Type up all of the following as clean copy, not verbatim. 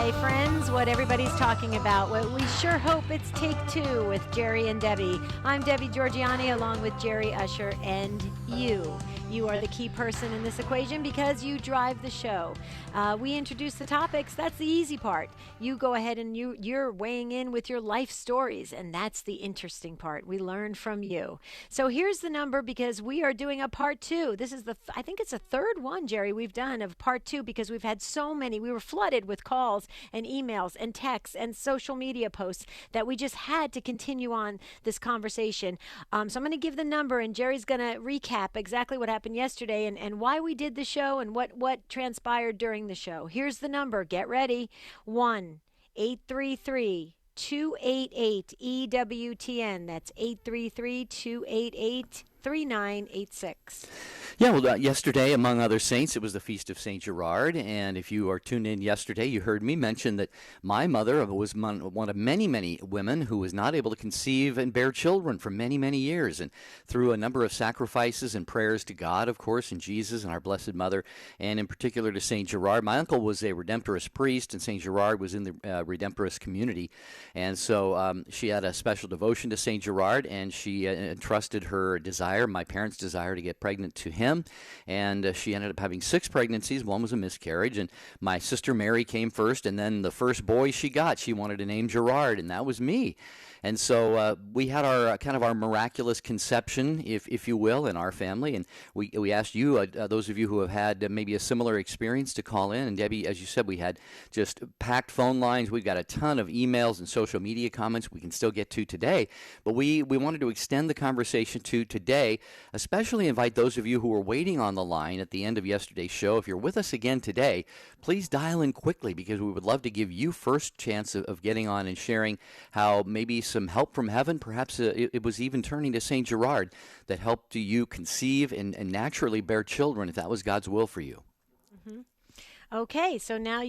Hey friends, what everybody's talking about. Well, we sure hope it's Take Two with Jerry and Debbie. I'm Debbie Georgiani along with Jerry Usher and you. You are the key person in this equation because you drive the show. We introduce the topics. That's the easy part. You go ahead and you're weighing in with your life stories, and that's the interesting part. We learn from you. So here's the number because we are doing a part two. This is I think it's the third one, Jerry, we've done of part two because we've had so many. We were flooded with calls and emails and texts and social media posts that we just had to continue on this conversation. So I'm going to give the number, and Jerry's going to recap exactly what happened yesterday and why we did the show and what transpired during the show. Here's the number. Get ready. 1-833-288-EWTN. That's 833-288-3986. Yeah, well, yesterday, among other saints, it was the Feast of St. Gerard, and if you are tuned in yesterday, you heard me mention that my mother was one of many, many women who was not able to conceive and bear children for many, many years, and through a number of sacrifices and prayers to God, of course, and Jesus and our Blessed Mother, and in particular to St. Gerard. My uncle was a Redemptorist priest, and St. Gerard was in the Redemptorist community, and so she had a special devotion to St. Gerard, and she entrusted her desire, my parents' desire, to get pregnant to him. And she ended up having 6 pregnancies. One was a miscarriage, and my sister Mary came first, and then the first boy she got, she wanted to name Gerard, and that was me. And so we had our kind of our miraculous conception, if you will, in our family. And we asked you, those of you who have had maybe a similar experience, to call in. And Debbie, as you said, we had just packed phone lines. We've got a ton of emails and social media comments we can still get to today. But we wanted to extend the conversation to today, especially invite those of you who were waiting on the line at the end of yesterday's show. If you're with us again today, please dial in quickly because we would love to give you first chance of getting on and sharing how maybe some help from heaven, perhaps it was even turning to St. Gerard, that helped you conceive and naturally bear children if that was God's will for you. Mm-hmm. Okay, so now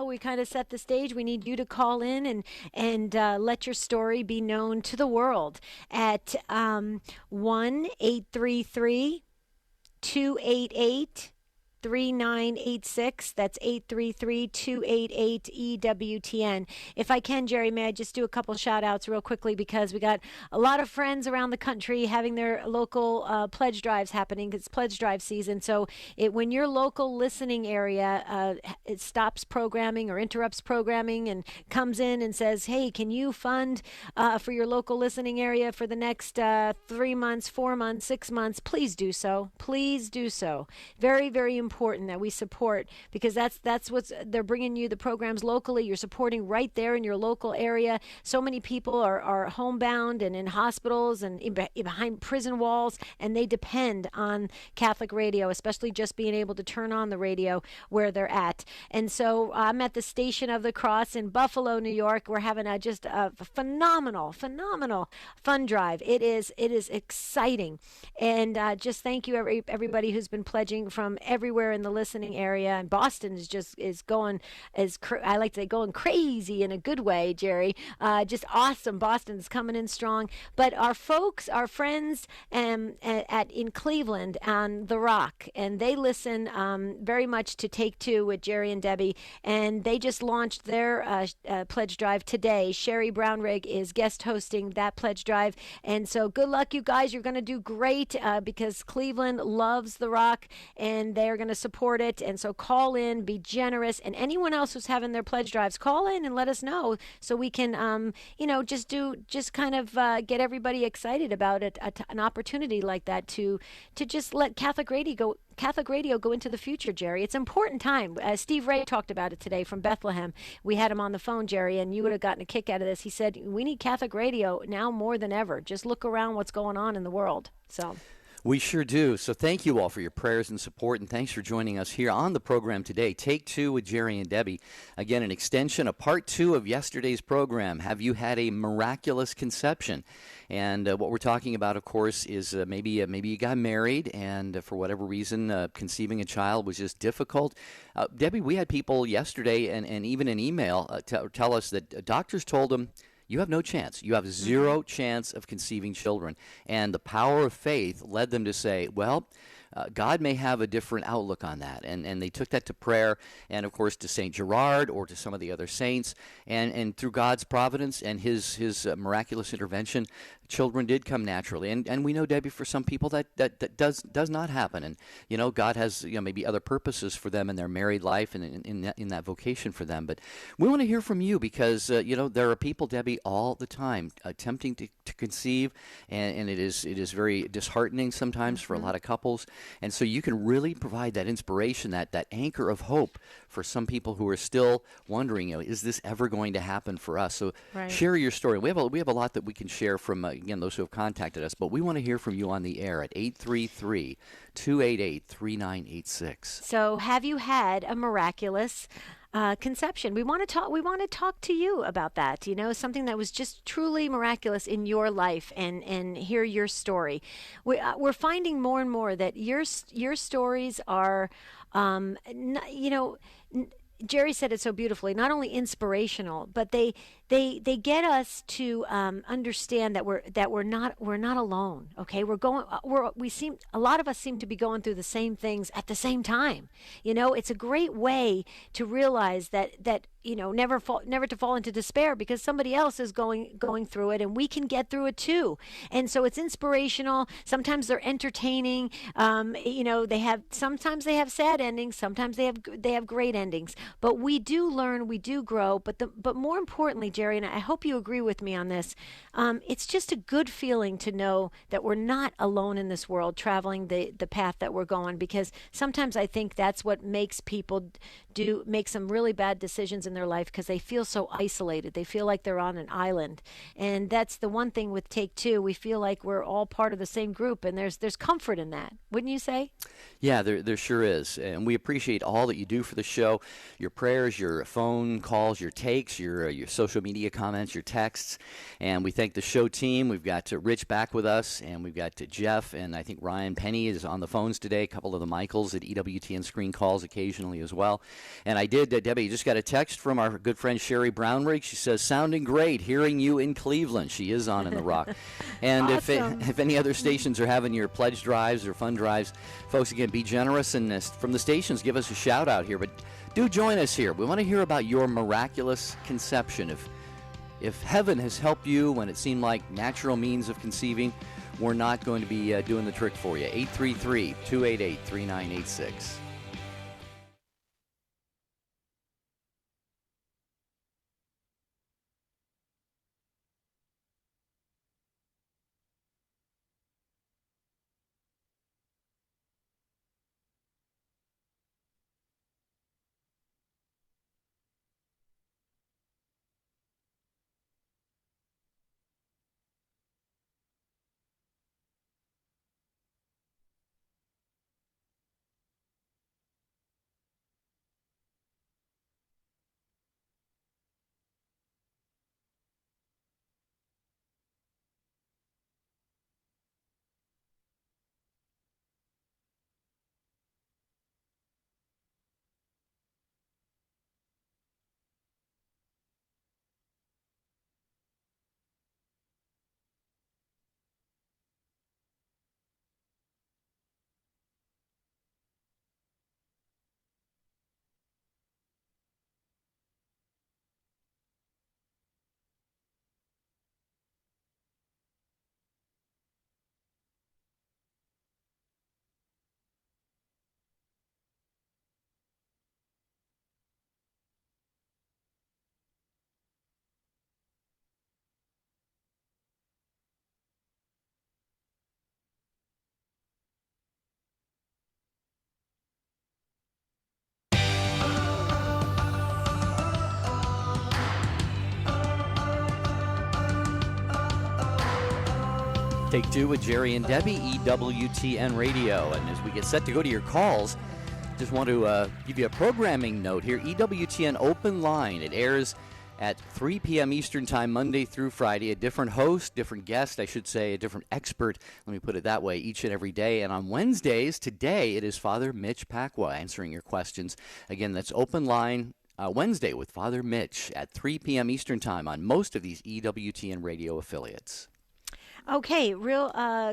we kind of set the stage. We need you to call in and let your story be known to the world at 1-833-288-3986. That's 833-288-EWTN. If I can, Jerry, may I just do a couple shout outs real quickly because we got a lot of friends around the country having their local pledge drives happening. It's pledge drive season. So when your local listening area it stops programming or interrupts programming and comes in and says, hey, can you fund for your local listening area for the next 3 months, 4 months, 6 months, please do so. Please do so. Very, very important that we support because that's what's they're bringing you the programs locally. You're supporting right there in your local area. So many people are homebound and in hospitals and behind prison walls, and they depend on Catholic radio, especially just being able to turn on the radio where they're at. And so I'm at the Station of the Cross in Buffalo, New York. We're having just a phenomenal fund drive. It is exciting, and just thank you everybody who's been pledging from everywhere in the listening area. And Boston is going I like to say going crazy in a good way, Jerry. Just awesome. Boston's coming in strong. But our friends in Cleveland on The Rock, and they listen very much to Take Two with Jerry and Debbie, and they just launched their pledge drive today. Sherry Brownrigg is guest hosting that pledge drive, and so good luck, you guys. You're going to do great because Cleveland loves The Rock, and they're going to support it. And so call in, be generous, and anyone else who's having their pledge drives, call in and let us know so we can just kind of get everybody excited about it, an opportunity like that to just let Catholic radio go into the future, Jerry. It's an important time. Steve Ray talked about it today from Bethlehem. We had him on the phone, Jerry, and you would have gotten a kick out of this. He said, we need Catholic radio now more than ever. Just look around what's going on in the world. So we sure do. So thank you all for your prayers and support, and thanks for joining us here on the program today. Take Two with Jerry and Debbie. Again, an extension, a part 2 of yesterday's program. Have you had a miraculous conception? And what we're talking about, of course, is maybe you got married, and for whatever reason, conceiving a child was just difficult. Debbie, we had people yesterday and even an email tell us that doctors told them, you have no chance. You have zero chance of conceiving children. And the power of faith led them to say, well, God may have a different outlook on that. And they took that to prayer and, of course, to St. Gerard or to some of the other saints. And through God's providence and his miraculous intervention, children did come naturally. And we know, Debbie, for some people that does not happen. And, God has, maybe other purposes for them in their married life and in that vocation for them. But we want to hear from you because, there are people, Debbie, all the time attempting to conceive, and it is very disheartening sometimes for a lot of couples. And so you can really provide that inspiration, that anchor of hope for some people who are still wondering, is this ever going to happen for us? So share your story. We have a lot that we can share from, again, those who have contacted us, but we want to hear from you on the air at 833-288-3986. So have you had a miraculous conception? We want to talk to you about that, something that was just truly miraculous in your life, and hear your story. We're finding more and more that your stories are, Jerry said it so beautifully, not only inspirational, but they get us to understand that we're not alone. Okay, a lot of us seem to be going through the same things at the same time. It's a great way to realize that never to fall into despair, because somebody else is going through it, and we can get through it too. And so it's inspirational. Sometimes they're entertaining. Sometimes they have sad endings. Sometimes they have great endings. But we do learn, we do grow. But more importantly, Jerry, and I hope you agree with me on this, it's just a good feeling to know that we're not alone in this world traveling the path that we're going, because sometimes I think that's what makes people make some really bad decisions in their life, because they feel so isolated. They feel like they're on an island. And that's the one thing with Take Two. We feel like we're all part of the same group, and there's comfort in that. Wouldn't you say? Yeah, there sure is. And we appreciate all that you do for the show, your prayers, your phone calls, your takes, your social media comments, your texts. And we thank the show team. We've got Rich back with us, and we've got Jeff, and I think Ryan Penny is on the phones today. A couple of the Michaels at EWTN screen calls occasionally as well. And I did, Debbie, just got a text from our good friend Sherry Brownrigg. She says, sounding great, hearing you in Cleveland. She is on in the Rock. And awesome. if any other stations are having your pledge drives or fund drives, folks, again, be generous, and from the stations, give us a shout out here. But do join us here. We want to hear about your miraculous conception. If heaven has helped you when it seemed like natural means of conceiving, we're not going to be doing the trick for you. 833-288-3986. Take Two with Jerry and Debbie, EWTN Radio. And as we get set to go to your calls, just want to give you a programming note here. EWTN Open Line. It airs at 3 p.m. Eastern Time, Monday through Friday. A different host, different guest, I should say, a different expert, let me put it that way, each and every day. And on Wednesdays, today, it is Father Mitch Pacwa answering your questions. Again, that's Open Line Wednesday with Father Mitch at 3 p.m. Eastern Time on most of these EWTN radio affiliates. Okay, real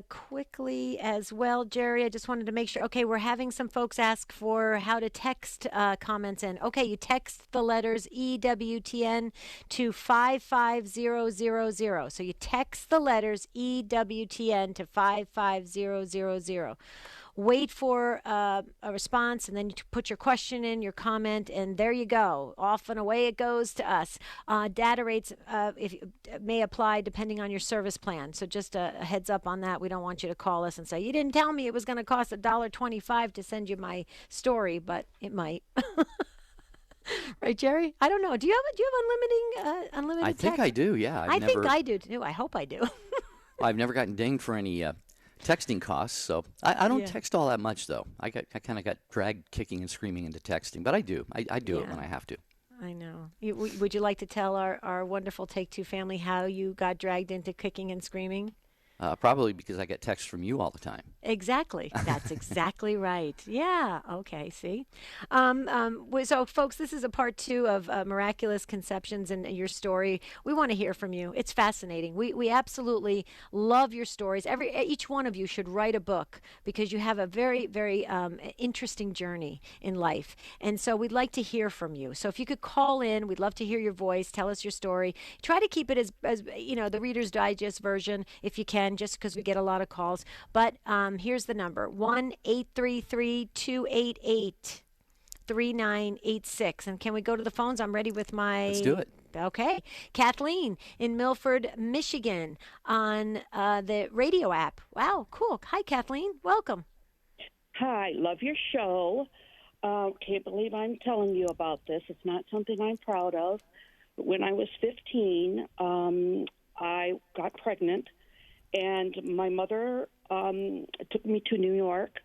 quickly as well, Jerry, I just wanted to make sure. Okay, we're having some folks ask for how to text comments in. Okay, you text the letters EWTN to 55000. So you text the letters EWTN to 55000. Wait for a response, and then you put your question in, your comment, and there you go. Off and away it goes to us. Data rates may apply depending on your service plan. So just a heads up on that. We don't want you to call us and say, you didn't tell me it was going to cost $1.25 to send you my story, but it might. Right, Jerry? I don't know. Do you have unlimited I text? think I do. Yeah, I think I do too. I hope I do. I've never gotten dinged for any texting costs, so I don't Yeah. text all that much though. I kind of got dragged kicking and screaming into texting, but I do. I do it when I have to. I know. Would you like to tell our wonderful Take Two family how you got dragged into kicking and screaming? Probably because I get texts from you all the time. Exactly. That's exactly right. Yeah. Okay. See. So, folks, this is a part two of Miraculous Conceptions and your story. We want to hear from you. It's fascinating. We absolutely love your stories. Each one of you should write a book because you have a very, very interesting journey in life. And so we'd like to hear from you. So if you could call in, we'd love to hear your voice. Tell us your story. Try to keep it as the Reader's Digest version if you can, just because we get a lot of calls. But here's the number: 1-833-288-3986. And can we go to the phones? I'm ready with my. Let's do it. Okay. Kathleen in Milford, Michigan on the radio app. Wow, cool. Hi, Kathleen. Welcome. Hi, love your show. Can't believe I'm telling you about this. It's not something I'm proud of. But when I was 15, I got pregnant, and my mother took me to New York.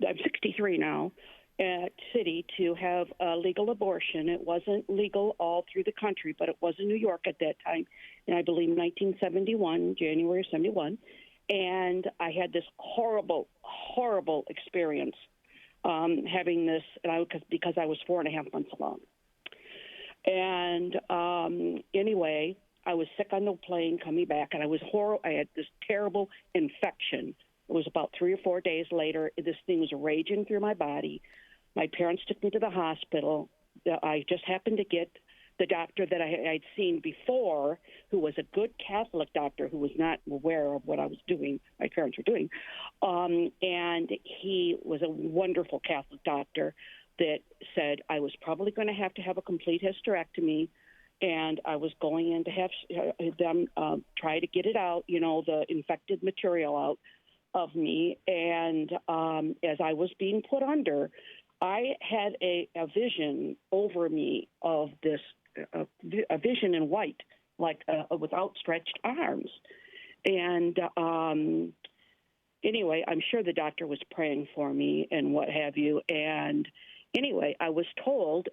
I'm 63 now, at City, to have a legal abortion. It wasn't legal all through the country, but it was in New York at that time, and I believe 1971, January of 71. And I had this horrible, horrible experience having this, because I was 4.5 months along. And anyway, I was sick on the plane coming back, and I had this terrible infection. It was about 3 or 4 days later. This thing was raging through my body. My parents took me to the hospital. I just happened to get the doctor that I'd seen before, who was a good Catholic doctor who was not aware of what I was doing, my parents were doing. And he was a wonderful Catholic doctor that said I was probably going to have a complete hysterectomy, and I was going in to have them try to get it out, the infected material out of me. And as I was being put under, I had a vision over me of this, a vision in white, like with outstretched arms. And anyway, I'm sure the doctor was praying for me and what have you. And anyway, I was told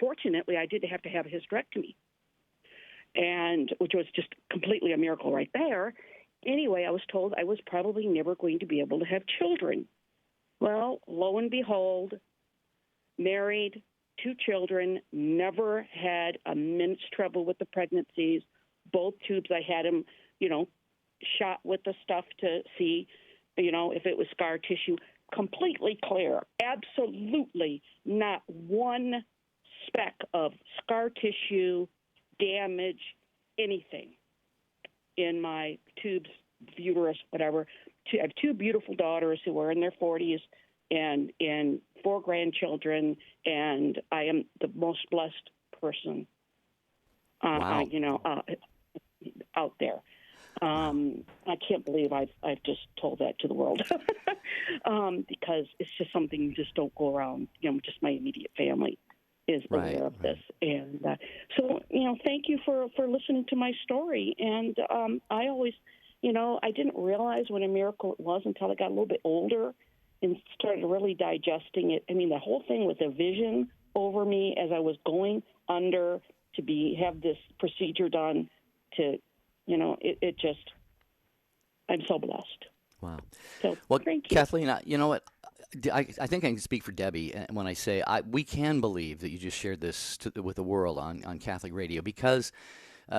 fortunately, I did have to have a hysterectomy, which was just completely a miracle right there. Anyway, I was told I was probably never going to be able to have children. Well, lo and behold, married, 2 children, never had a minute's trouble with the pregnancies. Both tubes, I had them, shot with the stuff to see, if it was scar tissue. Completely clear. Absolutely not one speck of scar tissue, damage, anything in my tubes, uterus, whatever. I have 2 beautiful daughters who are in their 40s and 4 grandchildren, and I am the most blessed person, Wow. Out there. I can't believe I've just told that to the world because it's just something you just don't go around. Just my immediate family is aware of this, and so thank you for listening to my story. And I always, I didn't realize what a miracle it was until I got a little bit older and started really digesting it. I mean, the whole thing with a vision over me as I was going under to have this procedure done. It just, I'm so blessed. Wow. So, Well, thank you. Kathleen, you know what? I think I can speak for Debbie when I say we can believe that you just shared this with the world on Catholic radio, because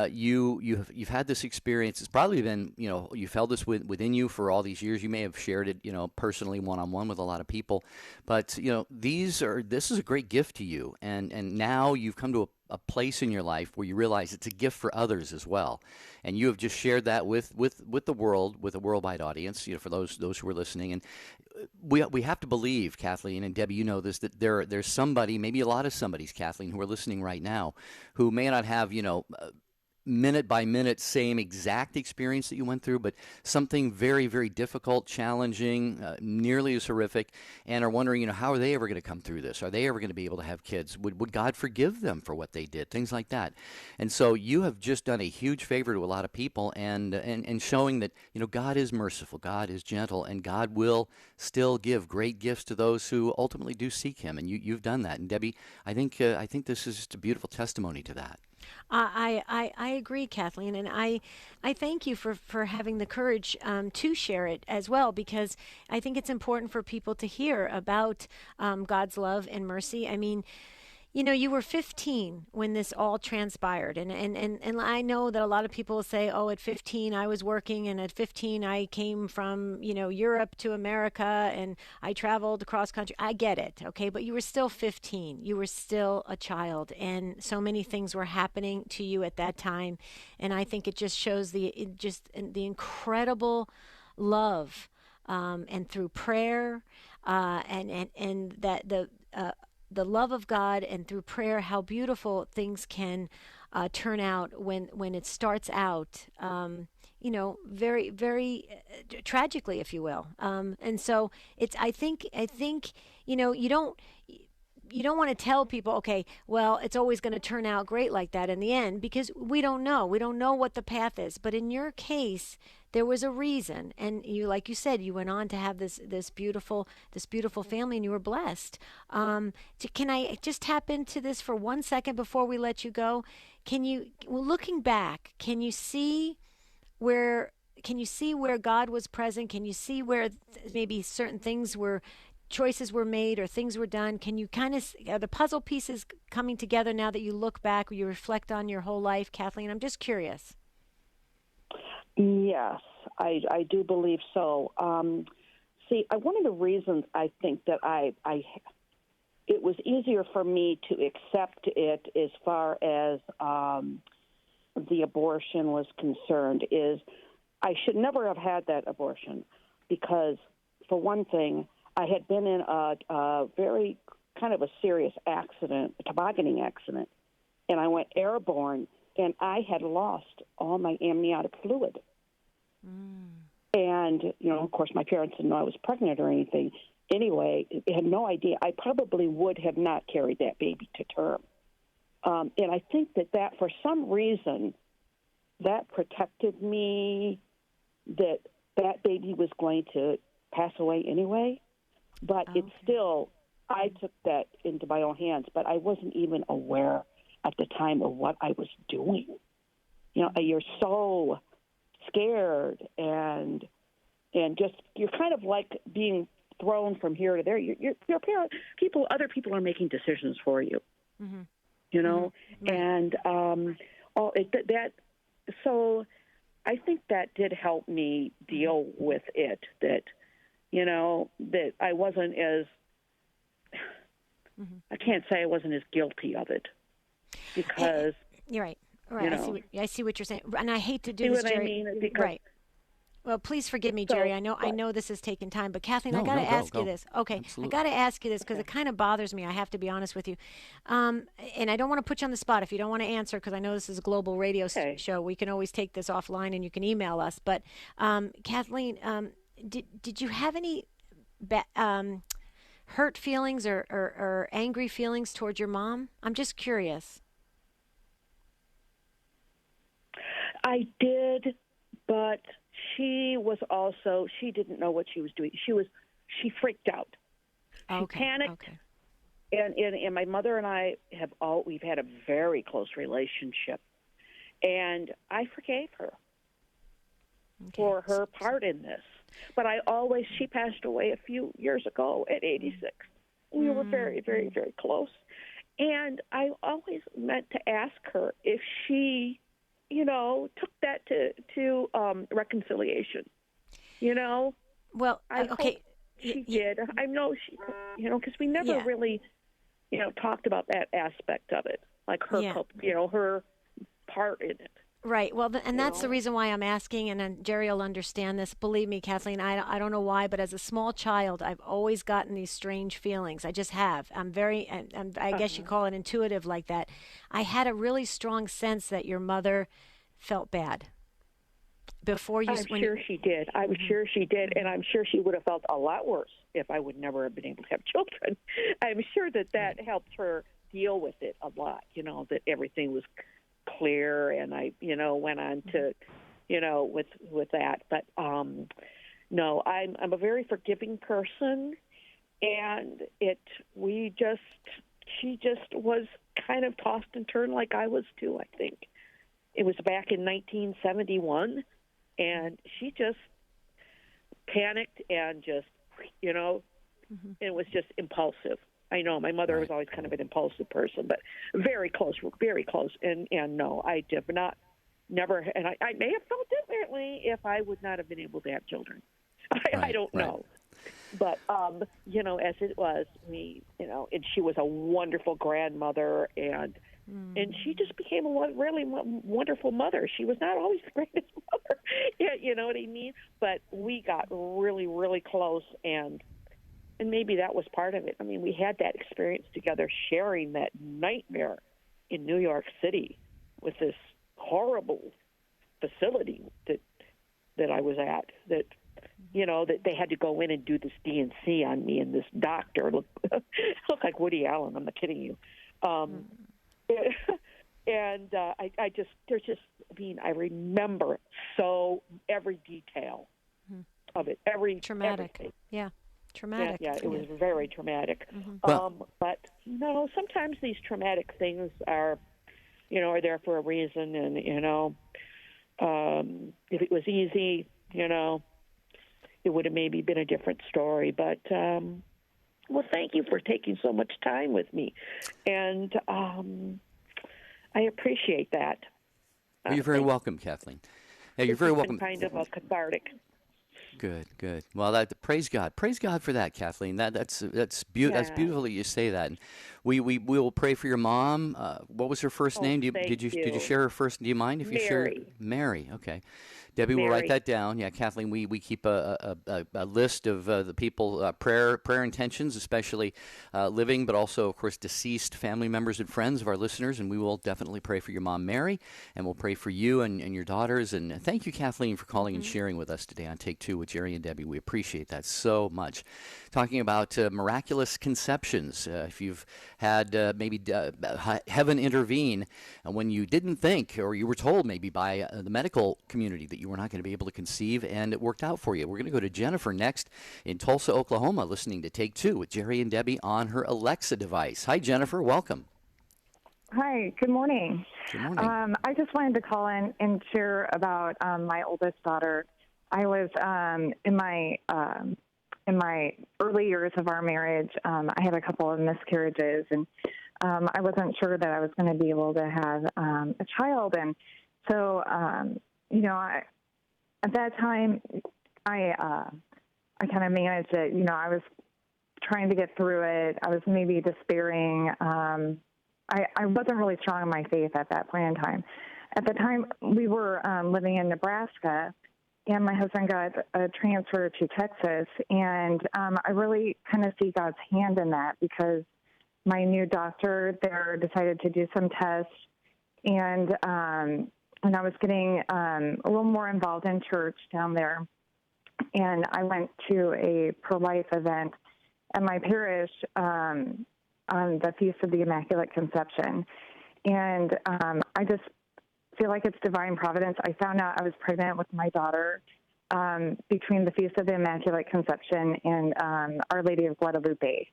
you've had this experience. It's probably been, you've held this within you for all these years. You may have shared it, personally, one-on-one with a lot of people, but this is a great gift to you, and now you've come to a place in your life where you realize it's a gift for others as well, and you have just shared that with the world, with a worldwide audience, for those who are listening. And we have to believe, Kathleen and Debbie, this, that there's somebody, maybe a lot of somebody's, Kathleen, who are listening right now, who may not have minute by minute same exact experience that you went through, but something very, very difficult, challenging, nearly as horrific, and are wondering, how are they ever going to come through this? Are they ever going to be able to have kids? Would God forgive them for what they did? Things like that. And so you have just done a huge favor to a lot of people, and showing that God is merciful, God is gentle, and God will still give great gifts to those who ultimately do seek Him. And you've done that. And Debbie, I think this is just a beautiful testimony to that. I agree, Kathleen, and I thank you for having the courage to share it as well, because I think it's important for people to hear about God's love and mercy. I mean, you were 15 when this all transpired, and I know that a lot of people say, oh, at 15 I was working, and at 15 I came from, Europe to America, and I traveled across country. I get it, okay, but you were still 15. You were still a child, and so many things were happening to you at that time, and I think it just shows the incredible love, and through prayer, and that the love of God, and through prayer, how beautiful things can turn out when it starts out, very, very tragically, if you will. And so I think, you don't want to tell people, okay, well, it's always going to turn out great like that in the end, because we don't know. We don't know what the path is. But in your case, there was a reason, and like you said, you went on to have this beautiful family, and you were blessed. Can I just tap into this for 1 second before we let you go? Looking back, can you see where God was present? Can you see where maybe certain choices were made or things were done? Can you are the puzzle pieces coming together now that you look back or you reflect on your whole life, Kathleen? I'm just curious. Yes, I do believe so. See, one of the reasons I think that it was easier for me to accept it as far as the abortion was concerned is I should never have had that abortion, because, for one thing, I had been in a very kind of a serious accident, a tobogganing accident, and I went airborne, and I had lost all my amniotic fluid. And, of course, my parents didn't know I was pregnant or anything. Anyway, they had no idea. I probably would have not carried that baby to term. And I think that for some reason, that protected me, that baby was going to pass away anyway. But It's still, I took that into my own hands, but I wasn't even aware at the time of what I was doing. You're so scared, and just, you're kind of like being thrown from here to there. Your parent, other people are making decisions for you, Mm-hmm. and so I think that did help me deal with it, that I wasn't as, I can't say I wasn't as guilty of it, because you're right. Right. I see what you're saying, and I hate to do this, Jerry. Right. Well, please forgive me, Jerry. I know this has taken time, but Kathleen, I got to ask you this. Okay, absolutely. I got to ask you this because it kind of bothers me. I have to be honest with you, and I don't want to put you on the spot if you don't want to answer, because I know this is a global radio show. We can always take this offline, and you can email us. But Kathleen, did you have any hurt feelings or angry feelings towards your mom? I'm just curious. I did, but she didn't know what she was doing. She freaked out. She panicked. Okay. And my mother and I we've had a very close relationship, and I forgave her for her part in this. But she passed away a few years ago at 86. We were very, very, very close. And I always meant to ask her if she took that to reconciliation. Well, I okay. hope she did. I know she, because we never really, talked about that aspect of it, like her, her part in it. Right. Well, and that's the reason why I'm asking, and Jerry will understand this. Believe me, Kathleen, I don't know why, but as a small child, I've always gotten these strange feelings. I just have. I guess you call it intuitive like that. I had a really strong sense that your mother felt bad before you. I'm sure she did. I'm sure she did, and I'm sure she would have felt a lot worse if I would never have been able to have children. I'm sure that helped her deal with it a lot, that everything was clear, and I, went on to, with that. But no, I'm a very forgiving person, and she just was kind of tossed and turned like I was too. I think it was back in 1971, and she just panicked and just, it was just impulsive. I know my mother was always kind of an impulsive person, but very close. And no, I did not, never, and I may have felt differently if I would not have been able to have children. I don't know. But, as it was, and she was a wonderful grandmother, and she just became a really wonderful mother. She was not always the greatest mother, you know what I mean? But we got really, really close, and maybe that was part of it. I mean, we had that experience together, sharing that nightmare in New York City with this horrible facility that I was at, that they had to go in and do this D&C on me, and this doctor looked like Woody Allen. I'm not kidding you. And I remember every detail of it, traumatic. Everything. Yeah. Traumatic. Yeah, it was very traumatic. But sometimes these traumatic things are there for a reason, and if it was easy, it would have maybe been a different story. But well, thank you for taking so much time with me, and I appreciate that. Well, you're very welcome, Kathleen. Yeah, you're very welcome. Kind of a cathartic. Good. Well, praise God for that, Kathleen. That's beautiful that you say that. And we will pray for your mom. What was her first name? Did you share her first? Do you mind if you share? Mary. Okay. Debbie will write that down. Yeah, Kathleen, we keep a list of the people, prayer intentions, especially living, but also, of course, deceased family members and friends of our listeners. And we will definitely pray for your mom, Mary, and we'll pray for you and your daughters. And thank you, Kathleen, for calling and sharing with us today on Take Two with Jerry and Debbie. We appreciate that so much. Talking about miraculous conceptions. If you've had maybe heaven intervene when you didn't think, or you were told maybe by the medical community that you were not going to be able to conceive, and it worked out for you. We're going to go to Jennifer next in Tulsa, Oklahoma, listening to Take Two with Jerry and Debbie on her Alexa device. Hi, Jennifer. Welcome. Hi. Good morning. Good morning. I just wanted to call in and share about my oldest daughter. I was in my early years of our marriage. I had a couple of miscarriages, and I wasn't sure that I was going to be able to have a child, and so at that time, I kind of managed it. I was trying to get through it. I was maybe despairing. I wasn't really strong in my faith at that point in time. At the time, we were living in Nebraska, and my husband got a transfer to Texas, and I really kind of see God's hand in that, because my new doctor there decided to do some tests, and I was getting a little more involved in church down there, and I went to a pro-life event at my parish on the Feast of the Immaculate Conception, and I just feel like it's divine providence. I found out I was pregnant with my daughter between the Feast of the Immaculate Conception and Our Lady of Guadalupe,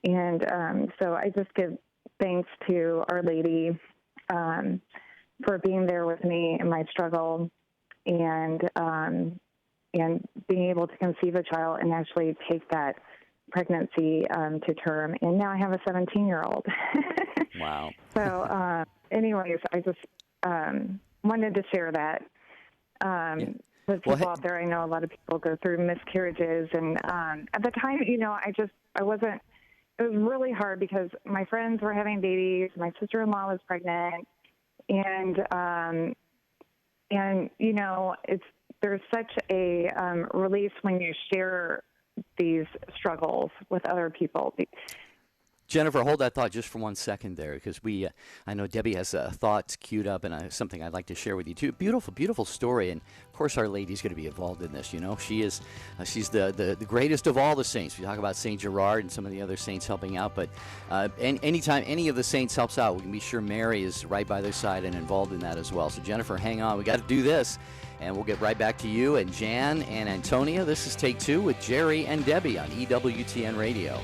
and so I just give thanks to Our Lady for being there with me in my struggle, and being able to conceive a child and actually take that pregnancy to term. And now I have a 17-year-old. Wow. So anyways, I just wanted to share that with people out there. I know a lot of people go through miscarriages, and at the time, I wasn't. It was really hard because my friends were having babies. My sister-in-law was pregnant, and there's such a release when you share these struggles with other people. Jennifer, hold that thought just for 1 second there, because I know Debbie has thoughts queued up, and something I'd like to share with you too. Beautiful, beautiful story, and of course Our Lady's going to be involved in this. She's the greatest of all the saints. We talk about Saint Gerard and some of the other saints helping out, but anytime any of the saints helps out, we can be sure Mary is right by their side and involved in that as well. So Jennifer, hang on, we got to do this, and we'll get right back to you and Jan and Antonia. This is Take Two with Jerry and Debbie on EWTN Radio.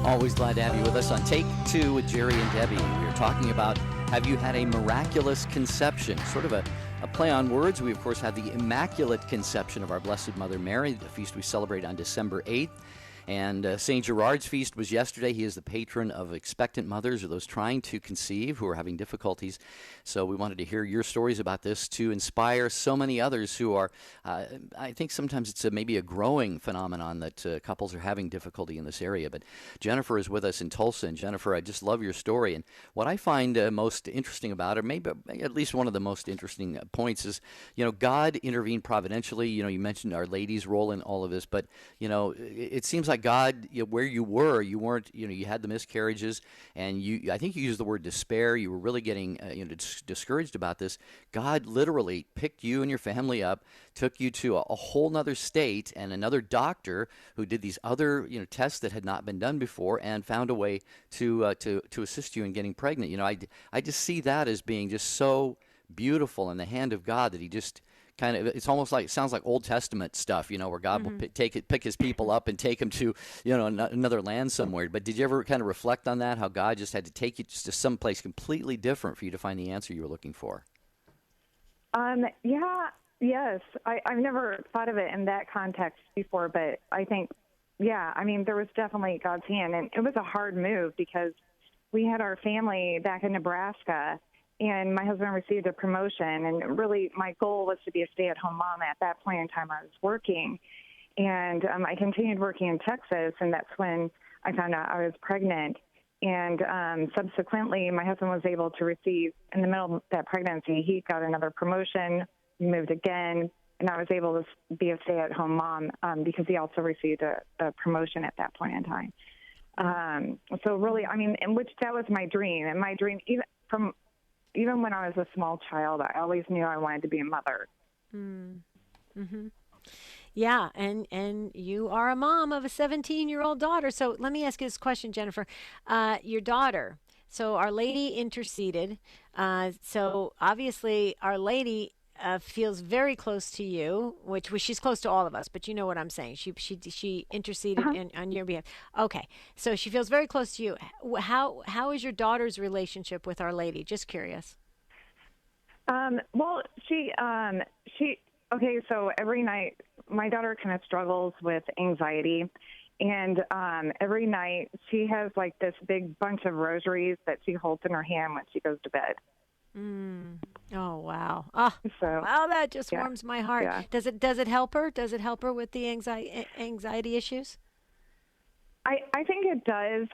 Always glad to have you with us on Take Two with Jerry and Debbie. We're talking about, have you had a miraculous conception? Sort of a play on words. We, of course, had the Immaculate Conception of our Blessed Mother Mary, the feast we celebrate on December 8th. And St. Gerard's feast was yesterday. He is the patron of expectant mothers or those trying to conceive who are having difficulties. So we wanted to hear your stories about this to inspire so many others who are, I think sometimes it's maybe a growing phenomenon that couples are having difficulty in this area. But Jennifer is with us in Tulsa. And Jennifer, I just love your story. And what I find most interesting about it, maybe at least one of the most interesting points is, God intervened providentially. You mentioned Our Lady's role in all of this. But, it seems like God, where you weren't, you had the miscarriages, and I think you used the word despair. You were really getting, discouraged about this. God literally picked you and your family up, took you to a whole nother state and another doctor who did these other, tests that had not been done before, and found a way to assist you in getting pregnant. I just see that as being just so beautiful in the hand of God that He just kind of, it's almost like, it sounds like Old Testament stuff, where God will pick His people up and take them to, another land somewhere. But did you ever kind of reflect on that, how God just had to take you to some place completely different for you to find the answer you were looking for? Yes. I've never thought of it in that context before, but I think, there was definitely God's hand. And it was a hard move because we had our family back in Nebraska, and my husband received a promotion, and really my goal was to be a stay-at-home mom. At that point in time, I was working, and I continued working in Texas, and that's when I found out I was pregnant. And subsequently, my husband was able to receive, in the middle of that pregnancy, he got another promotion, moved again, and I was able to be a stay-at-home mom because he also received a promotion at that point in time. So really, I mean, in which that was my dream. And my dream, even when I was a small child, I always knew I wanted to be a mother. Mm-hmm. Yeah, and you are a mom of a 17-year-old daughter. So let me ask you this question, Jennifer. Your daughter, so Our Lady interceded. So obviously Our Lady feels very close to you, which she's close to all of us, but you know what I'm saying. She interceded on your behalf. Okay, so she feels very close to you. How is your daughter's relationship with Our Lady? Just curious. Well, she okay. So every night, my daughter kind of struggles with anxiety, and every night she has like this big bunch of rosaries that she holds in her hand when she goes to bed. Oh wow! Oh, so, wow! That just warms my heart. Yeah. Does it help her? Does it help her with the anxiety issues? I think it does.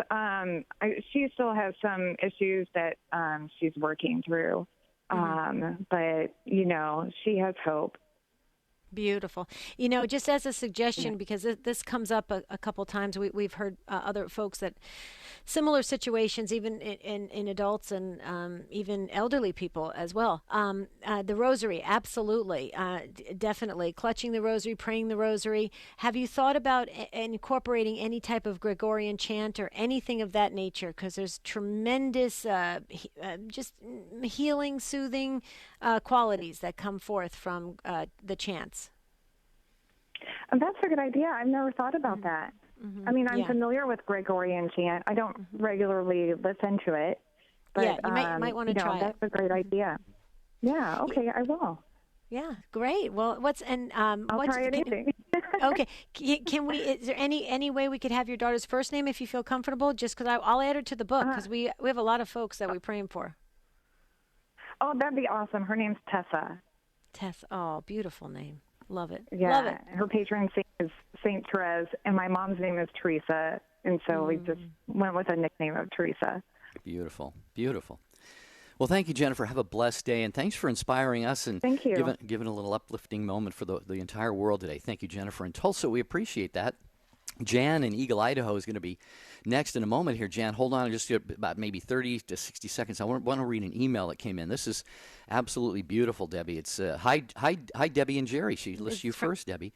She still has some issues that she's working through, but she has hope. Beautiful. Just as a suggestion, because this comes up a couple times, we've heard other folks that similar situations, even in adults and even elderly people as well. The rosary, absolutely, definitely. Clutching the rosary, praying the rosary. Have you thought about incorporating any type of Gregorian chant or anything of that nature? Because there's tremendous just healing, soothing qualities that come forth from the chants. That's a good idea. I've never thought about that. I mean, I'm familiar with Gregorian chant. I don't regularly listen to it. But, you might want to try that's it. That's a great idea. Yeah, okay, I will. Yeah, great. Well, I'll try anything. Okay, can we? Is there any way we could have your daughter's first name if you feel comfortable? Just because I'll add her to the book because we have a lot of folks that we're praying for. Oh, that'd be awesome. Her name's Tessa. Tessa. Oh, beautiful name. Love it. Yeah, Love it. Her patron saint is Saint Therese, and my mom's name is Teresa, and so we just went with a nickname of Teresa. Beautiful, beautiful. Well, thank you, Jennifer. Have a blessed day, and thanks for inspiring us and thank you. Giving a little uplifting moment for the entire world today. Thank you, Jennifer. In Tulsa, we appreciate that. Jan in Eagle, Idaho is going to be next in a moment here. Jan, hold on just about maybe 30 to 60 seconds. I want to read an email that came in. This is absolutely beautiful, Debbie. It's hi, Debbie and Jerry. She lists you first, Debbie.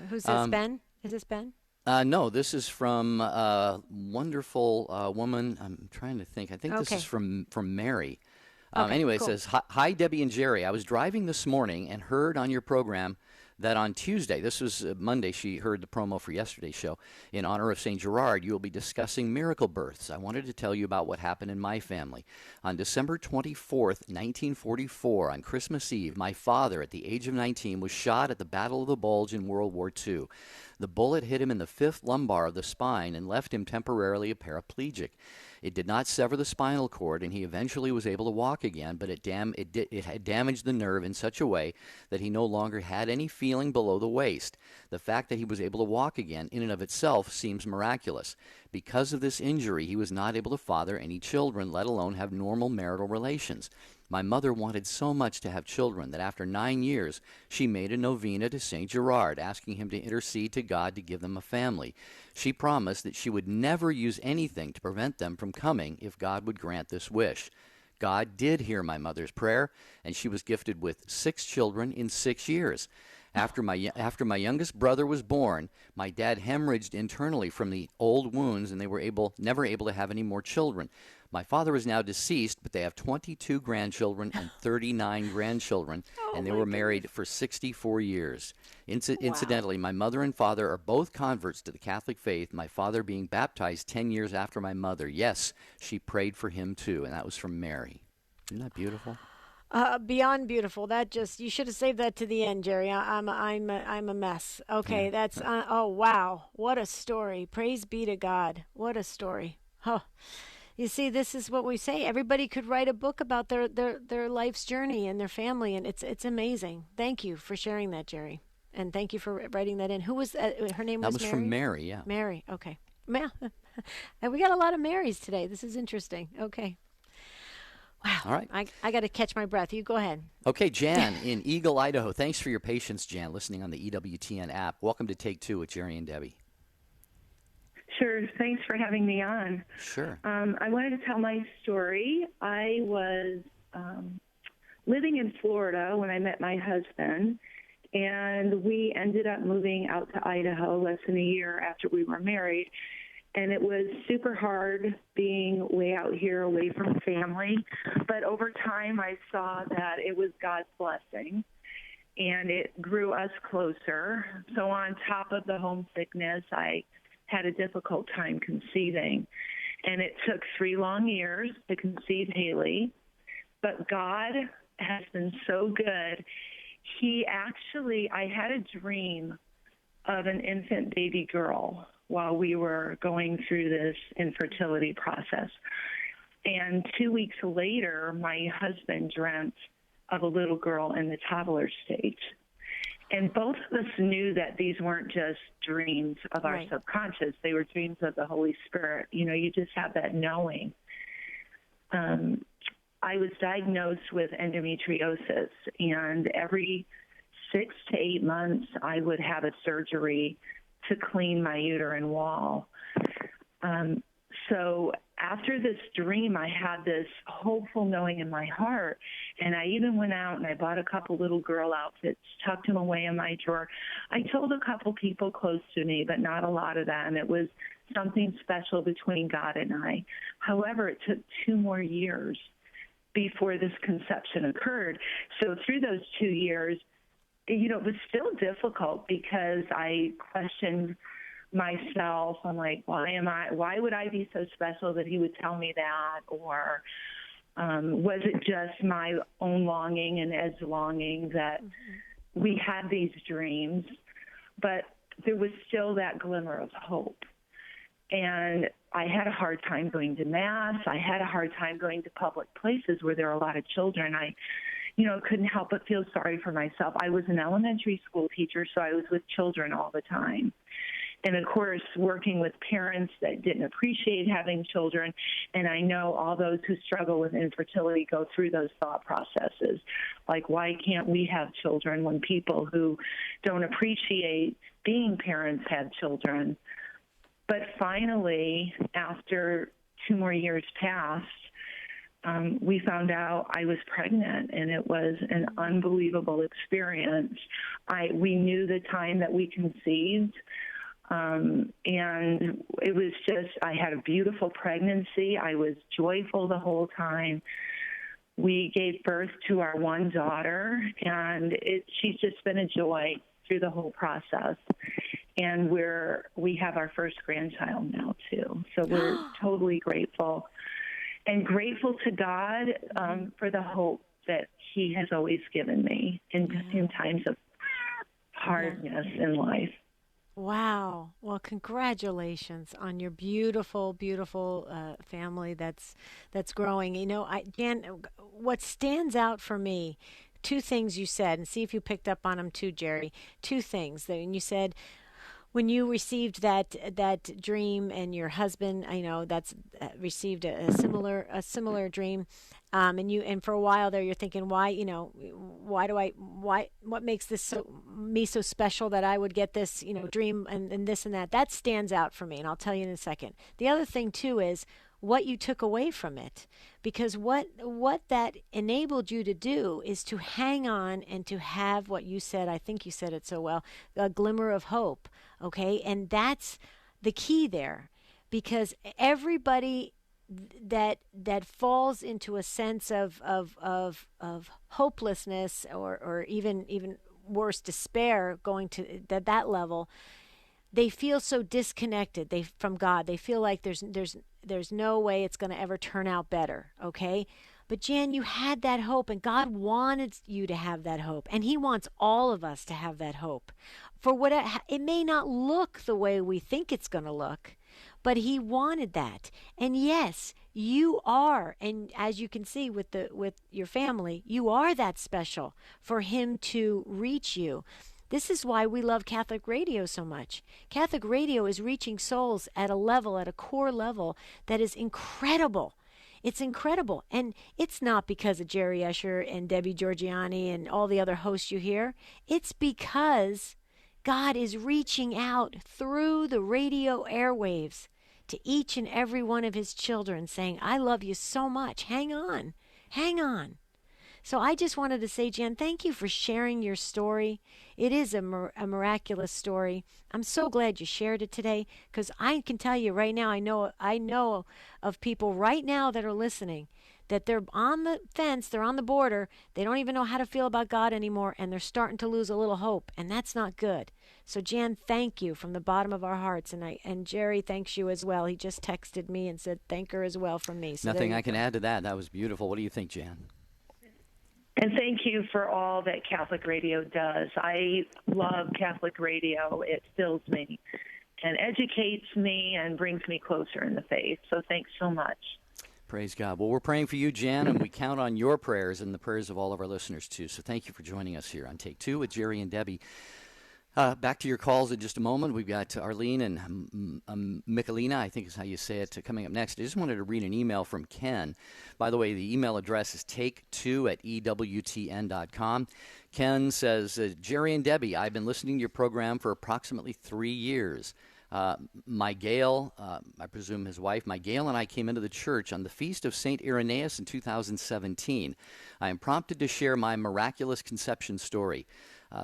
Who's this, Ben? Is this Ben? No, this is from a wonderful woman. I'm trying to think. I think this is from Mary. Anyway, cool. It says, hi, Debbie and Jerry. I was driving this morning and heard on your program that on Tuesday, this was Monday, she heard the promo for yesterday's show, in honor of St. Gerard, you will be discussing miracle births. I wanted to tell you about what happened in my family. On December 24th, 1944, on Christmas Eve, my father, at the age of 19, was shot at the Battle of the Bulge in World War II. The bullet hit him in the fifth lumbar of the spine and left him temporarily a paraplegic. It did not sever the spinal cord, and he eventually was able to walk again, but it had damaged the nerve in such a way that he no longer had any feeling below the waist. The fact that he was able to walk again in and of itself seems miraculous. Because of this injury, he was not able to father any children, let alone have normal marital relations. My mother wanted so much to have children that after 9 years, she made a novena to St. Gerard, asking him to intercede to God to give them a family. She promised that she would never use anything to prevent them from coming if God would grant this wish. God did hear my mother's prayer, and she was gifted with 6 children in 6 years. After my youngest brother was born, my dad hemorrhaged internally from the old wounds, and they were never able to have any more children. My father is now deceased, but they have 22 grandchildren and 39 grandchildren, and they were married for 64 years. Incidentally, my mother and father are both converts to the Catholic faith, my father being baptized 10 years after my mother. Yes, she prayed for him too, and that was from Mary. Isn't that beautiful? Beyond beautiful. That just, you should have saved that to the end, Jerry. I'm a mess. Okay, that's oh wow, what a story. Praise be to God. What a story. Huh. You see, this is what we say. Everybody could write a book about their life's journey and their family, and it's amazing. Thank you for sharing that, Jerry, and thank you for writing that in. Who was her name? That was was Mary? From Mary. Yeah. Mary. Okay. And we got a lot of Marys today. This is interesting. Okay. Wow. All right. I got to catch my breath. You go ahead. Okay, Jan in Eagle, Idaho. Thanks for your patience, Jan, listening on the EWTN app. Welcome to Take Two with Jerry and Debbie. Sure. Thanks for having me on. Sure. I wanted to tell my story. I was living in Florida when I met my husband, and we ended up moving out to Idaho less than a year after we were married. And it was super hard being way out here away from family. But over time, I saw that it was God's blessing, and it grew us closer. So on top of the homesickness, I had a difficult time conceiving. And it took 3 long years to conceive Haley. But God has been so good. I had a dream of an infant baby girl while we were going through this infertility process. And 2 weeks later, my husband dreamt of a little girl in the toddler stage. And both of us knew that these weren't just dreams of our subconscious. They were dreams of the Holy Spirit. You know, you just have that knowing. I was diagnosed with endometriosis, and every 6 to 8 months, I would have a surgery to clean my uterine wall. So after this dream, I had this hopeful knowing in my heart, and I even went out and I bought a couple little girl outfits, tucked them away in my drawer. I told a couple people close to me, but not a lot of them. It was something special between God and I. However, it took 2 more years before this conception occurred. So through those 2 years, you know, it was still difficult because I questioned myself. I'm like, why would I be so special that he would tell me that? Or was it just my own longing and Ed's longing that we had these dreams? But there was still that glimmer of hope. And I had a hard time going to Mass. I had a hard time going to public places where there are a lot of children. I couldn't help but feel sorry for myself. I was an elementary school teacher, so I was with children all the time. And, of course, working with parents that didn't appreciate having children. And I know all those who struggle with infertility go through those thought processes. Like, why can't we have children when people who don't appreciate being parents have children? But finally, after 2 more years passed, we found out I was pregnant, and it was an unbelievable experience. We knew the time that we conceived, and it was just, I had a beautiful pregnancy. I was joyful the whole time. We gave birth to our one daughter, and she's just been a joy through the whole process. And we have our first grandchild now, too. So we're totally grateful. And grateful to God for the hope that he has always given me in times of hardness in life. Wow. Well, congratulations on your beautiful, beautiful family that's growing. You know, Jan, what stands out for me, 2 things you said, and see if you picked up on them too, Jerry. 2 things. And you said, when you received that dream, and your husband, I know that's received a similar dream, and for a while there, you're thinking, what makes this me so special that I would get this, dream and this and that. That stands out for me, and I'll tell you in a second. The other thing too is what you took away from it, because what that enabled you to do is to hang on and to have what you said. I think you said it so well, a glimmer of hope. Okay, and that's the key there, because everybody that falls into a sense of hopelessness, or even worse, despair, going to that level, they feel so disconnected from God. They feel like there's no way it's going to ever turn out better. Okay. But Jan, you had that hope, and God wanted you to have that hope, and he wants all of us to have that hope. For what it may not look the way we think it's going to look, but he wanted that. And yes, you are, and as you can see with your family, you are that special for him to reach you. This is why we love Catholic radio so much. Catholic radio is reaching souls at a core level that is incredible. It's incredible. And it's not because of Jerry Escher and Debbie Georgiani and all the other hosts you hear. It's because God is reaching out through the radio airwaves to each and every one of his children saying, I love you so much. Hang on. Hang on. So I just wanted to say, Jan, thank you for sharing your story. It is a miraculous story. I'm so glad you shared it today, because I can tell you right now, I know of people right now that are listening that they're on the fence, they're on the border, they don't even know how to feel about God anymore, and they're starting to lose a little hope, and that's not good. So Jan, thank you from the bottom of our hearts, and Jerry thanks you as well. He just texted me and said thank her as well from me. So Nothing I can add to that. That was beautiful. What do you think, Jan? And thank you for all that Catholic radio does. I love Catholic radio. It fills me and educates me and brings me closer in the faith. So thanks so much. Praise God. Well, we're praying for you, Jan, and we count on your prayers and the prayers of all of our listeners, too. So thank you for joining us here on Take Two with Jerry and Debbie. Back to your calls in just a moment. We've got Arlene and Michalina, I think is how you say it, coming up next. I just wanted to read an email from Ken. By the way, the email address is take2@EWTN.com. Ken says, Jerry and Debbie, I've been listening to your program for approximately 3 years. My Gail, I presume his wife, my Gail and I came into the church on the Feast of St. Irenaeus in 2017. I am prompted to share my miraculous conception story.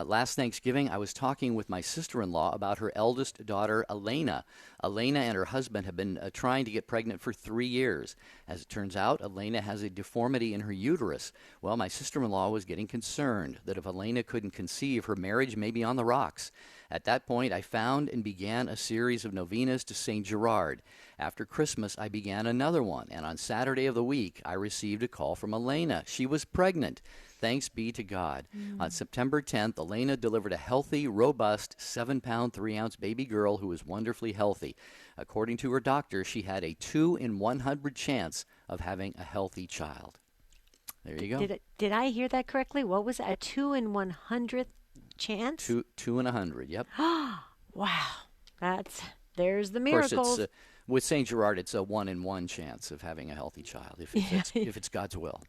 Last Thanksgiving, I was talking with my sister-in-law about her eldest daughter, Elena. Elena and her husband have been trying to get pregnant for 3 years. As it turns out, Elena has a deformity in her uterus. Well, my sister-in-law was getting concerned that if Elena couldn't conceive, her marriage may be on the rocks. At that point, I found and began a series of novenas to St. Gerard. After Christmas, I began another one, and on Saturday of the week, I received a call from Elena. She was pregnant. Thanks be to God. On September 10th, Elena delivered a healthy, robust, 7-pound, 3-ounce baby girl who was wonderfully healthy. According to her doctor, she had a 2 in 100 chance of having a healthy child. There you go. Did I hear that correctly? What was that? A 2 in 100th chance? 2 in 100, yep. Wow. There's the miracles. miracles. Of course, with St. Gerard, it's a 1 in 1 chance of having a healthy child, if it's God's will.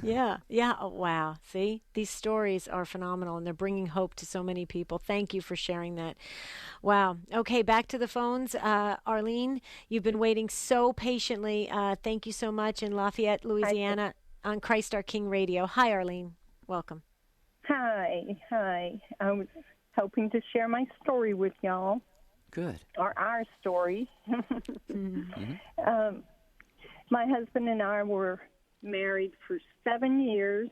Yeah. Oh, wow. See, these stories are phenomenal, and they're bringing hope to so many people. Thank you for sharing that. Wow. Okay, back to the phones. Arlene, you've been waiting so patiently. Thank you so much in Lafayette, Louisiana, on Christ Our King Radio. Hi, Arlene. Welcome. Hi. I was hoping to share my story with y'all. Good. Or our story. Mm-hmm. My husband and I were married for 7 years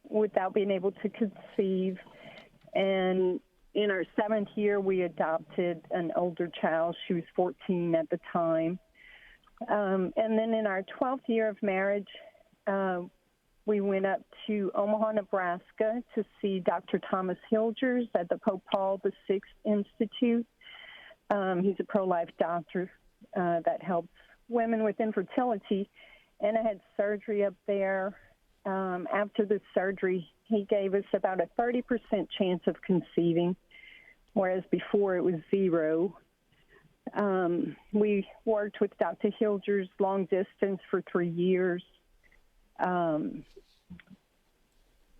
without being able to conceive. And in our 7th year, we adopted an older child. She was 14 at the time. And then in our 12th year of marriage, we went up to Omaha, Nebraska to see Dr. Thomas Hilgers at the Pope Paul VI Institute. He's a pro-life doctor that helps women with infertility. And I had surgery up there. After the surgery, he gave us about a 30% chance of conceiving, whereas before it was 0. We worked with Dr. Hilgers long distance for 3 years.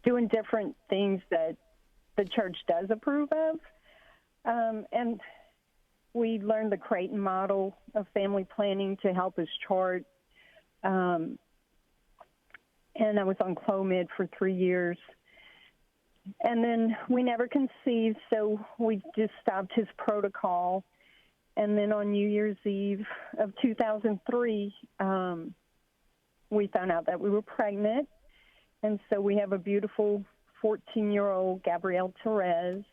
Doing different things that the church does approve of. And we learned the Creighton model of family planning to help us chart. And I was on Clomid for 3 years. And then we never conceived, so we just stopped his protocol. And then on New Year's Eve of 2003, we found out that we were pregnant. And so we have a beautiful 14-year-old Gabrielle Therese.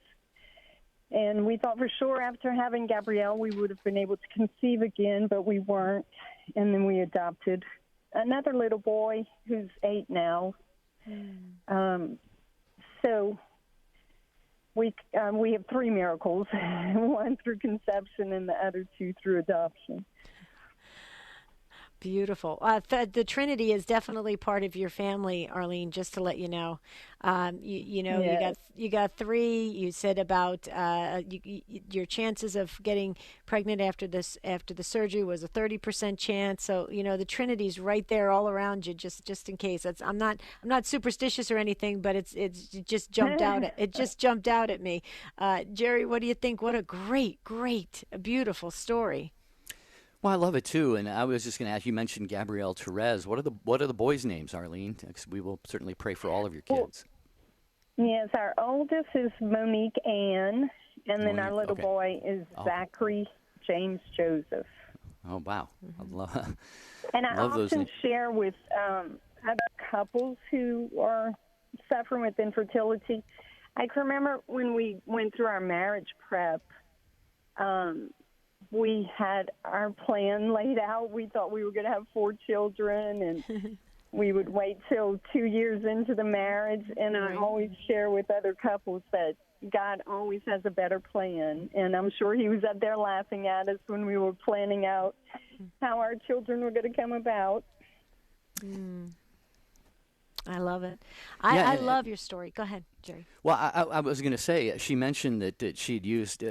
And we thought for sure after having Gabrielle we would have been able to conceive again, but we weren't. And then we adopted another little boy who's 8 now. So we have 3 miracles, one through conception and the other 2 through adoption. Beautiful. The Trinity is definitely part of your family, Arlene. Just to let you know, Yes. you got three. You said about your chances of getting pregnant after the surgery was a 30% chance. So the Trinity's right there all around you, just in case. I'm not superstitious or anything, but it just jumped out. It just jumped out at me. Jerry, what do you think? What a great, beautiful story. Well, I love it too, and I was just going to ask. You mentioned Gabrielle Therese. What are the boys' names, Arlene? 'Cause we will certainly pray for all of your kids. Yes, our oldest is Monique Ann, and then our Monique, little okay. boy is Oh. Zachary James Joseph. Oh wow, I love, And I love those often names. share with other couples who are suffering with infertility. I can remember when we went through our marriage prep, we had our plan laid out. We thought we were going to have 4 children, and we would wait till 2 years into the marriage. And I always share with other couples that God always has a better plan. And I'm sure he was up there laughing at us when we were planning out how our children were going to come about. I love it. Yeah, I and- love your story. Go ahead, Jerry. Well, I was going to say, she mentioned that she'd used,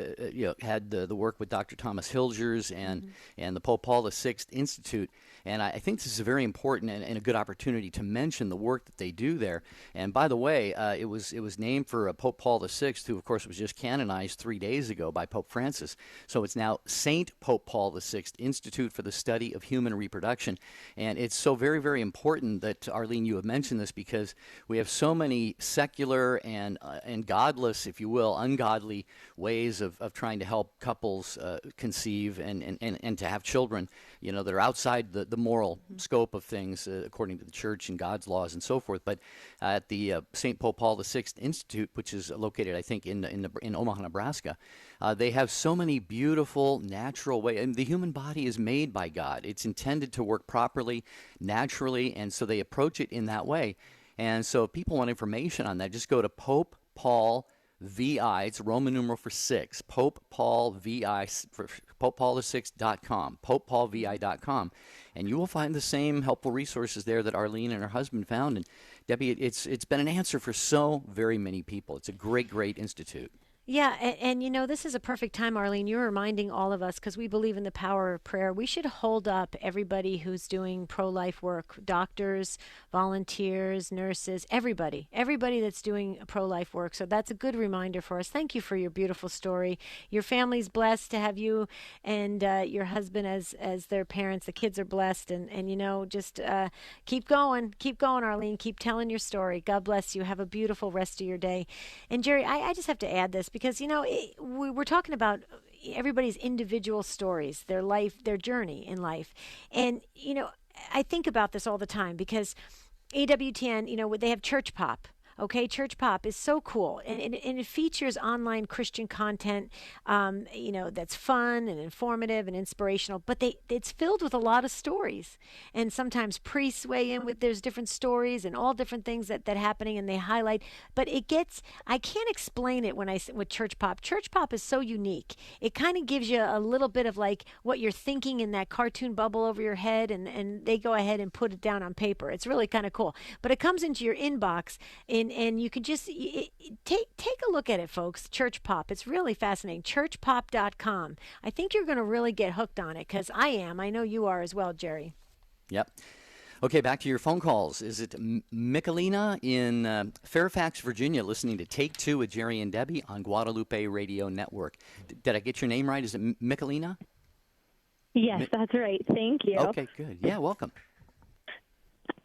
had the work with Dr. Thomas Hilgers and the Pope Paul VI Institute, and I think this is a very important and a good opportunity to mention the work that they do there. And by the way, it was named for Pope Paul VI, who of course was just canonized 3 days ago by Pope Francis. So it's now Saint Pope Paul VI Institute for the Study of Human Reproduction, and it's so very, very important that, Arlene, you have mentioned this, because we have so many secular and godless, if you will, ungodly ways of trying to help couples conceive and to have children, that are outside the moral scope of things according to the church and God's laws and so forth. But at the St. Pope Paul VI Institute, which is located, I think, in Omaha, Nebraska, they have so many beautiful natural ways. And the human body is made by God. It's intended to work properly, naturally, and so they approach it in that way. And so if people want information on that, just go to Pope Paul VI, it's Roman numeral for 6, Pope Paul VI, for PopePaul6.com, PopePaulVI.com, and you will find the same helpful resources there that Arlene and her husband found. And Debbie, it's been an answer for so very many people. It's a great institute. Yeah, and this is a perfect time, Arlene. You're reminding all of us, because we believe in the power of prayer. We should hold up everybody who's doing pro-life work, doctors, volunteers, nurses, everybody that's doing pro-life work. So that's a good reminder for us. Thank you for your beautiful story. Your family's blessed to have you and your husband as their parents. The kids are blessed, and just keep going, Arlene. Keep telling your story. God bless you. Have a beautiful rest of your day. And Jerry, I just have to add this, because we're talking about everybody's individual stories, their life, their journey in life, and I think about this all the time, because EWTN, they have Church Pop. Okay, Church Pop is so cool, and it features online Christian content, that's fun and informative and inspirational. But it's filled with a lot of stories, and sometimes priests weigh in with there's different stories and all different things that happening, and they highlight. But I can't explain it with Church Pop. Church Pop is so unique. It kind of gives you a little bit of like what you're thinking in that cartoon bubble over your head, and they go ahead and put it down on paper. It's really kind of cool. But it comes into your inbox and you can just take a look at it, folks. Church Pop. It's really fascinating. Churchpop.com. I think you're going to really get hooked on it, because I am. I know you are as well, Jerry. Yep. Okay, back to your phone calls. Is it Michelina in Fairfax, Virginia, listening to Take Two with Jerry and Debbie on Guadalupe Radio Network? Did I get your name right? Is it Michelina? Yes, that's right. Thank you. Okay, good. Yeah, welcome.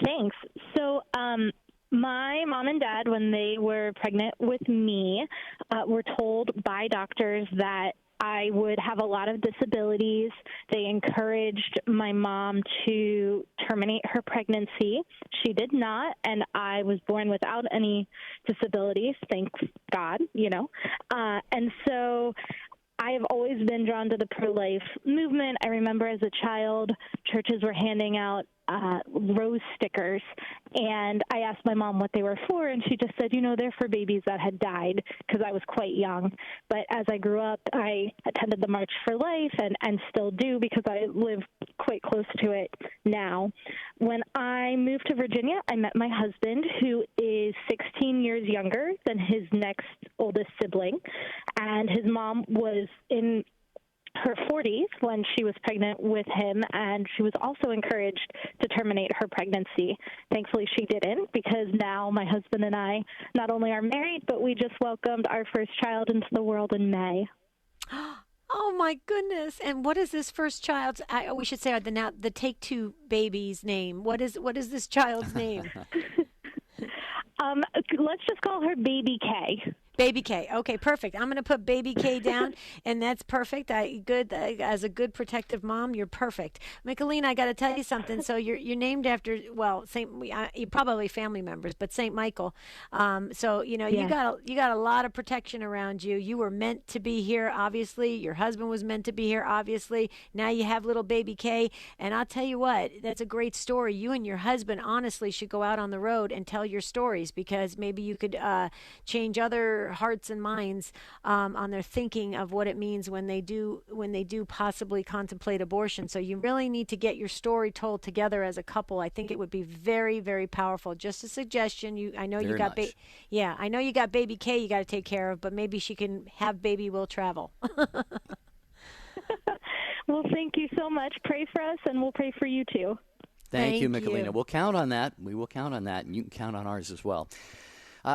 Thanks. So, my mom and dad, when they were pregnant with me, were told by doctors that I would have a lot of disabilities. They encouraged my mom to terminate her pregnancy. She did not, and I was born without any disabilities, thank God, And so I have always been drawn to the pro-life movement. I remember as a child, churches were handing out rose stickers. And I asked my mom what they were for, and she just said, they're for babies that had died, because I was quite young. But as I grew up, I attended the March for Life and still do, because I live quite close to it now. When I moved to Virginia, I met my husband, who is 16 years younger than his next oldest sibling, and his mom was in her 40s when she was pregnant with him, and she was also encouraged to terminate her pregnancy. Thankfully, she didn't, because now my husband and I not only are married, but we just welcomed our first child into the world in May. Oh my goodness! And what is this first child's? We should say the Take Two baby's name. What is this child's name? Let's just call her Baby K. Baby K. Okay, perfect. I'm going to put Baby K down, and that's perfect. As a good protective mom, you're perfect. Michaelina, I got to tell you something. So you're named after you're probably family members, but Saint Michael. So you got a lot of protection around you. You were meant to be here, obviously. Your husband was meant to be here, obviously. Now you have little Baby K, and I'll tell you what, that's a great story. You and your husband honestly should go out on the road and tell your stories, because maybe you could change other hearts and minds on their thinking of what it means when they do possibly contemplate abortion. So you really need to get your story told together as a couple. I think it would be very, very powerful. Just a suggestion. I know you got Baby K you got to take care of, but maybe she can have Baby Will Travel. Well, thank you so much. Pray for us, and we'll pray for you too. Thank you, Michaelina. We'll count on that. We will count on that, and you can count on ours as well.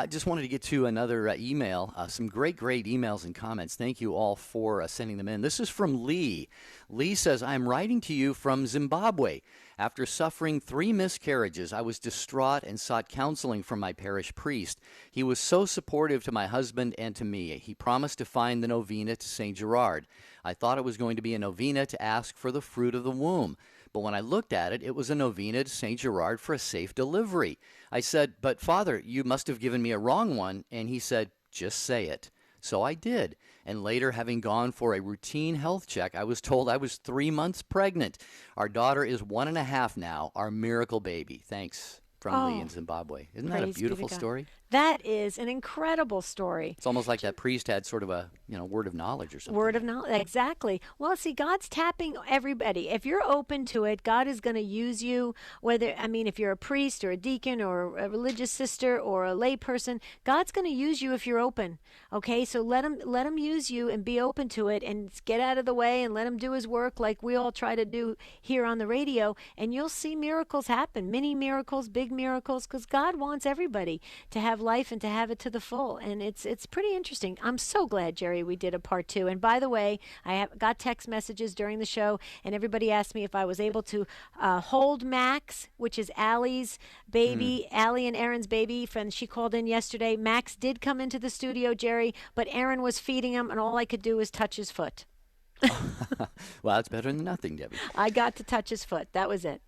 Just wanted to get to another email. Some great emails and comments. Thank you all for sending them in. This is from Lee. Lee says, I'm writing to you from Zimbabwe. After suffering 3 miscarriages, I was distraught and sought counseling from my parish priest. He was so supportive to my husband and to me. He promised to find the novena to St. Gerard. I thought it was going to be a novena to ask for the fruit of the womb. But when I looked at it, it was a novena to St. Gerard for a safe delivery. I said, but Father, you must have given me a wrong one. And he said, just say it. So I did. And later, having gone for a routine health check, I was told I was 3 months pregnant. Our daughter is 1.5 now, our miracle baby. Thanks. From Lee in Zimbabwe. Isn't that a beautiful story? That is an incredible story. It's almost like that priest had sort of a word of knowledge or something. Word of knowledge, exactly. Well, see, God's tapping everybody. If you're open to it, God is going to use you. If you're a priest or a deacon or a religious sister or a lay person, God's going to use you if you're open. Okay, so let him use you and be open to it, and get out of the way and let him do his work like we all try to do here on the radio, and you'll see miracles happen, mini miracles, big miracles, because God wants everybody to have life and to have it to the full. And it's pretty interesting. I'm so glad, Jerry, we did a part 2. And by the way, I have got text messages during the show, and everybody asked me if I was able to hold Max, which is Allie's baby, Allie and Aaron's baby. She called in yesterday. Max did come into the studio, Jerry, but Aaron was feeding him, and all I could do was touch his foot. Well, that's better than nothing, Debbie. I got to touch his foot. That was it.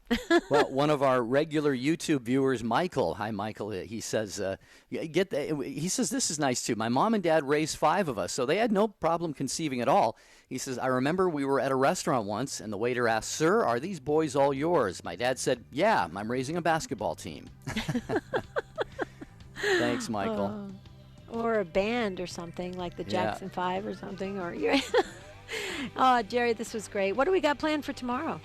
Well, one of our regular YouTube viewers, Michael. Hi, Michael. He says, he says this is nice too. My mom and dad raised 5 of us, so they had no problem conceiving at all. He says, I remember we were at a restaurant once, and the waiter asked, "Sir, are these boys all yours?" My dad said, "Yeah, I'm raising a basketball team." Thanks, Michael. Or a band or something like the Jackson 5 or something. Oh, Jerry, this was great. What do we got planned for tomorrow?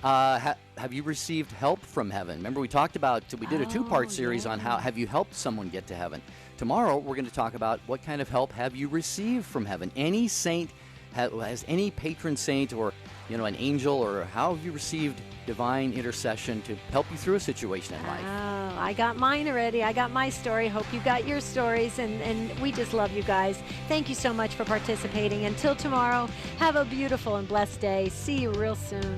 Have you received help from heaven? Remember, we did a 2-part series on how have you helped someone get to heaven. Tomorrow, we're going to talk about what kind of help have you received from heaven. Any saint has any patron saint or an angel, or how have you received divine intercession to help you through a situation in life? Oh, I got mine already. I got my story. Hope you got your stories, and we just love you guys. Thank you so much for participating. Until tomorrow, have a beautiful and blessed day. See you real soon.